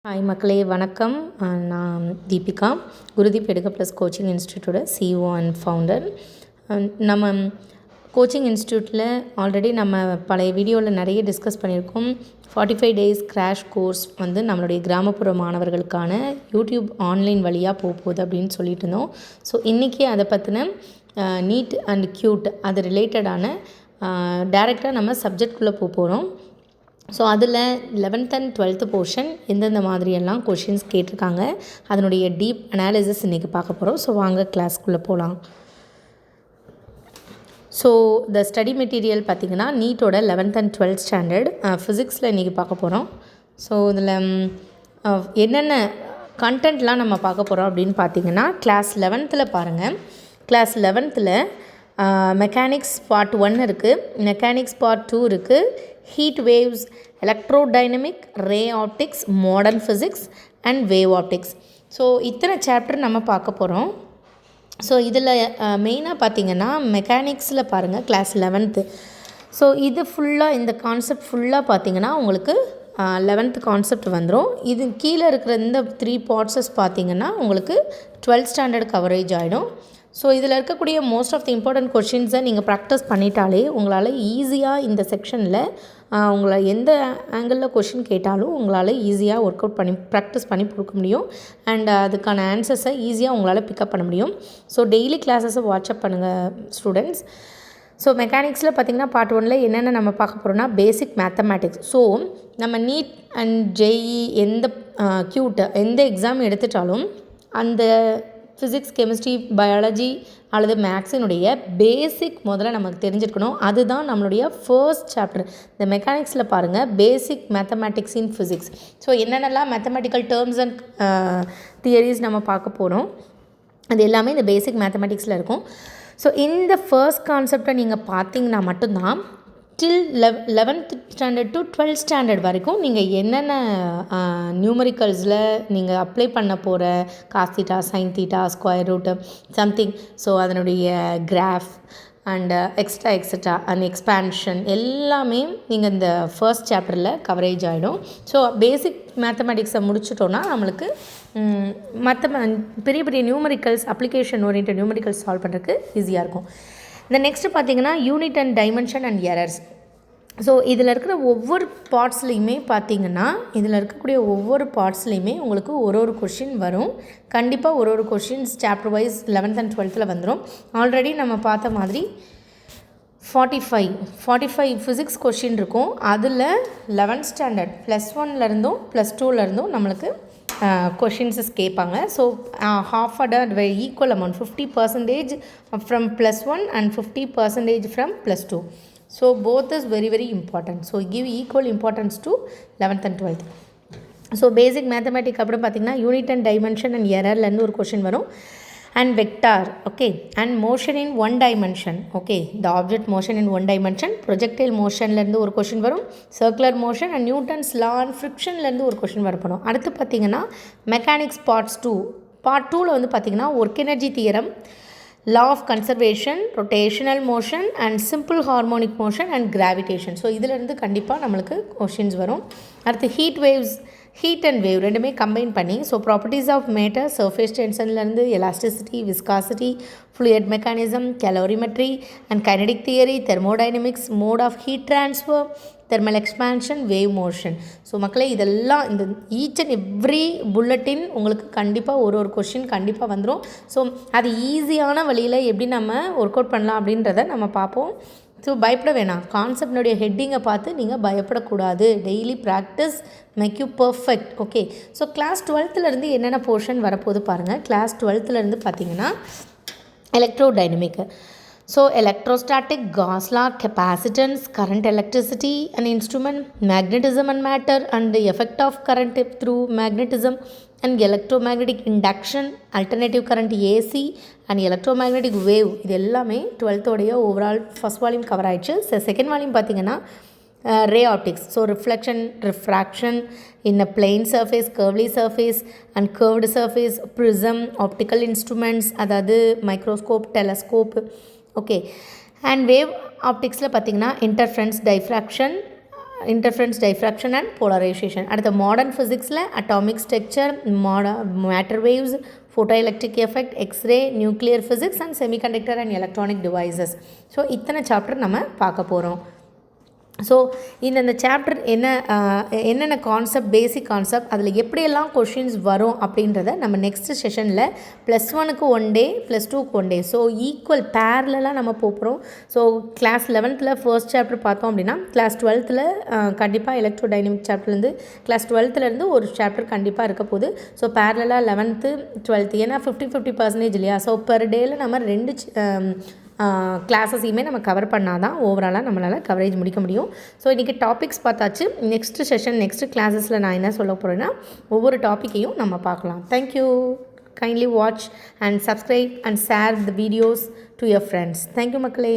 Hi மக்களே வணக்கம். நான் தீபிகா, குருதீப் எடுக்க ப்ளஸ் கோச்சிங் இன்ஸ்டியூட்டோட சிஇஓ அண்ட் ஃபவுண்டர். நம்ம கோச்சிங் இன்ஸ்டியூட்டில் ஆல்ரெடி நம்ம பழைய வீடியோவில் நிறைய டிஸ்கஸ் பண்ணியிருக்கோம். 45 டேஸ் கிராஷ் கோர்ஸ் வந்து நம்மளுடைய கிராமப்புற மாணவர்களுக்கான யூடியூப் ஆன்லைன் வழியாக போகுது அப்படின்னு சொல்லிட்டு இருந்தோம். ஸோ இன்றைக்கி அதை பற்றின நீட் அண்ட் க்யூட் அது ரிலேட்டடான டேரெக்டாக நம்ம சப்ஜெக்ட்குள்ளே போகிறோம். ஸோ அதில் 11th அண்ட் 12th போர்ஷன் எந்தெந்த மாதிரியெல்லாம் கொஷின்ஸ் கேட்டிருக்காங்க, அதனுடைய டீப் அனாலிசிஸ் இன்றைக்கி பார்க்க போகிறோம். ஸோ வாங்க கிளாஸ்க்குள்ளே போகலாம். ஸோ த ஸ்டடி மெட்டீரியல் பார்த்திங்கன்னா நீட்டோட 11th அண்ட் 12th ஸ்டாண்டர்ட் ஃபிசிக்ஸில் இன்றைக்கி பார்க்க போகிறோம். ஸோ இதில் என்னென்ன கண்டென்ட்லாம் நம்ம பார்க்க போகிறோம் அப்படின்னு பார்த்திங்கன்னா, கிளாஸ் 11th பாருங்கள். கிளாஸ் 11th மெக்கானிக்ஸ் பார்ட் 1 இருக்குது, மெக்கானிக்ஸ் பார்ட் 2 இருக்குது, heat waves, electrodynamic, ray optics, modern physics and wave optics. So இத்தனை சாப்டர் நம்ம பார்க்க போகிறோம். ஸோ இதில் மெயினாக பார்த்திங்கன்னா மெக்கானிக்ஸில் பாருங்கள் கிளாஸ் 11th. ஸோ இது ஃபுல்லாக இந்த கான்செப்ட் ஃபுல்லாக பார்த்திங்கன்னா உங்களுக்கு 11th கான்செப்ட் வந்துடும். இது கீழே இருக்கிற இந்த 3 பார்ட்ஸஸ் பார்த்திங்கன்னா உங்களுக்கு 12th ஸ்டாண்டர்ட் கவரேஜ் ஆகிடும். ஸோ இதில் இருக்கக்கூடிய மோஸ்ட் ஆஃப் தி இம்பார்ட்டன்ட் கொஷின்ஸை நீங்கள் ப்ராக்டிஸ் பண்ணிட்டாலே உங்களால் ஈஸியாக இந்த செக்ஷனில் உங்களை எந்த ஆங்கிளில் கொஷின் கேட்டாலும் உங்களால் ஈஸியாக ஒர்க் அவுட் பண்ணி ப்ராக்டிஸ் பண்ணி கொடுக்க முடியும். அண்ட் அதுக்கான ஆன்சர்ஸை ஈஸியாக உங்களால் பிக்கப் பண்ண முடியும். ஸோ டெய்லி கிளாஸஸை வாட்ஸ்அப் பண்ணுங்கள் ஸ்டூடெண்ட்ஸ். ஸோ மெக்கானிக்ஸில் பார்த்திங்கன்னா பார்ட் 1 என்னென்ன நம்ம பார்க்க போகிறோம்னா பேசிக் மேத்தமேட்டிக்ஸ். ஸோ நம்ம நீட் அண்ட் ஜேஇ எந்த க்யூட் எந்த எக்ஸாம் எடுத்துட்டாலும் அந்த ஃபிசிக்ஸ், கெமிஸ்ட்ரி, பயாலஜி அல்லது மேக்ஸினுடைய பேசிக் முதல்ல நமக்கு தெரிஞ்சிருக்கணும். அதுதான் நம்மளுடைய ஃபர்ஸ்ட் சாப்டர். இந்த மெக்கானிக்ஸில் பாருங்கள் பேசிக் மேத்தமேட்டிக்ஸ் இன் ஃபிசிக்ஸ். ஸோ என்னென்னலாம் மேத்தமெட்டிக்கல் டேர்ம்ஸ் அண்ட் தியரிஸ் நம்ம பார்க்க போகிறோம், அது எல்லாமே இந்த பேசிக் மேத்தமெட்டிக்ஸில் இருக்கும். ஸோ இந்த ஃபர்ஸ்ட் கான்செப்டை நீங்கள் பார்த்தீங்கன்னா மட்டும்தான் டில் 11th standard to 12th standard வரைக்கும் நீங்கள் என்னென்ன நியூமரிக்கல்ஸில் நீங்கள் அப்ளை பண்ண போகிற cos theta, sine theta, square root something, so அதனுடைய graph and extra and expansion எல்லாமே நீங்கள் இந்த ஃபர்ஸ்ட் சாப்டரில் கவரேஜ் ஆகிடும். ஸோ பேசிக் மேத்தமெட்டிக்ஸை முடிச்சிட்டோன்னா நம்மளுக்கு மற்ற பெரிய பெரிய numericals, application orient numericals solve பண்ணுறதுக்கு ஈஸியாக இருக்கும். இந்த நெக்ஸ்ட்டு பார்த்திங்கன்னா unit and dimension and errors. So இதில் இருக்கிற ஒவ்வொரு பார்ட்ஸ்லேயுமே பார்த்திங்கன்னா இதில் இருக்கக்கூடிய ஒவ்வொரு பார்ட்ஸ்லேயுமே உங்களுக்கு ஒரு கொஷின் வரும். கண்டிப்பாக ஒரு questions chapter wise 11th and 12th வந்துடும். ஆல்ரெடி நம்ம பார்த்த மாதிரி 45 ஃபிசிக்ஸ் கொஷின் இருக்கும். அதில் 11th ஸ்டாண்டர்ட் +1 +2 நம்மளுக்கு கொஷின்ஸஸ் கேட்பாங்க. So half equal amount 50% from +1 and 50% from +2. So both is very very important. So give equal importance to 11th and 12th. So basic mathematic அப்படின்னு பார்த்திங்கன்னா யூனிட் அண்ட் டைமென்ஷன் அண்ட் எரர்லேருந்து ஒரு question வரும். And vector, okay, and motion in 1 dimension, okay, the object motion in 1 dimension, projectile மோஷன்லேருந்து ஒரு question வரும், circular motion and Newton's law and ஃப்ரிக்ஷன்லேருந்து ஒரு கொஷின் வரப்படும். அடுத்து பார்த்திங்கன்னா மெக்கானிக்ஸ் பார்ட் 2 வந்து பார்த்திங்கன்னா work energy theorem, law of conservation, rotational motion and simple harmonic motion and gravitation. So இதிலேருந்து கண்டிப்பாக நம்மளுக்கு கொஷின்ஸ் வரும். அடுத்து ஹீட் அண்ட் வேவ் ரெண்டுமே கம்பைன் பண்ணி, so properties of matter, surface டென்ஷன்லேருந்து elasticity, viscosity, fluid mechanism, calorimetry and kinetic theory, thermodynamics, mode of heat transfer, thermal expansion, wave motion. So மக்களே இதெல்லாம் இந்த ஈச் அண்ட் எவ்ரி புல்லட்டின் உங்களுக்கு கண்டிப்பாக ஒரு question கண்டிப்பாக வந்துடும். ஸோ அது ஈஸியான வழியில் எப்படி நம்ம ஒர்க் அவுட் பண்ணலாம் அப்படின்றத நம்ம பார்ப்போம். ஸோ பயப்பட வேணாம், கான்செப்டினுடைய ஹெட்டிங்கை பார்த்து நீங்கள் பயப்படக்கூடாது. Daily practice make you perfect, okay. So class 12th என்னென்ன போர்ஷன் வரப்போது பாருங்கள். கிளாஸ் 12th பார்த்திங்கன்னா electrodynamic. So electrostatic, Gauss law, capacitance, current, electricity and instrument, magnetism and matter and the effect of current through magnetism and electromagnetic induction, alternative current AC and electromagnetic wave. இது எல்லாமே 12th உடைய overall first volume cover ஆயிடுச்சு. Second volume பார்த்திங்கன்னா ray optics, so reflection, refraction in a plane surface, curvy surface and curved surface, prism, optical instruments, அதாவது microscope, telescope, okay. And wave ஆப்டிக்ஸில் பார்த்திங்கன்னா interference, diffraction interference, diffraction and polarisation. அடுத்த modern ஃபிசிக்ஸில் atomic structure, matter waves, photo electric effect, X ray, nuclear physics and semiconductor and electronic devices. So இத்தனை chapter நம்ம பார்க்க போகிறோம். So இந்த சாப்டர் என்னென்ன கான்செப்ட், பேசிக் கான்செப்ட், அதில் எப்படியெல்லாம் கொஷின்ஸ் வரும் அப்படின்றத நம்ம நெக்ஸ்ட் செஷனில் +1க்கு 1 டே, +2க்கு 1 டே, ஸோ ஈக்குவல் பேரலாக நம்ம போகிறோம். So class 11th first chapter பார்த்தோம் அப்படின்னா கிளாஸ் 12th கண்டிப்பாக எலக்ட்ரோ டைனமிக் சாப்டர்லேருந்து கிளாஸ் 12th ஒரு சாப்டர் கண்டிப்பாக இருக்க போகுது. ஸோ பேரலாக 11th 12th ஏன்னா 50-50% இல்லையா. ஸோ பெர் டேயில் நம்ம 2 கிளாஸஸையுமே நம்ம கவர் பண்ணால் தான் ஓவராலாக நம்மளால் கவரேஜ் முடிக்க முடியும். ஸோ இன்றைக்கி டாபிக்ஸ் பார்த்தாச்சு. நெக்ஸ்ட் செஷன், நெக்ஸ்ட் கிளாஸஸில் நான் என்ன சொல்ல போகிறேன்னா ஒவ்வொரு டாப்பிக்கையும் நம்ம பார்க்கலாம். Thank you. Kindly watch and subscribe and share the videos to your friends. Thank you மக்களே.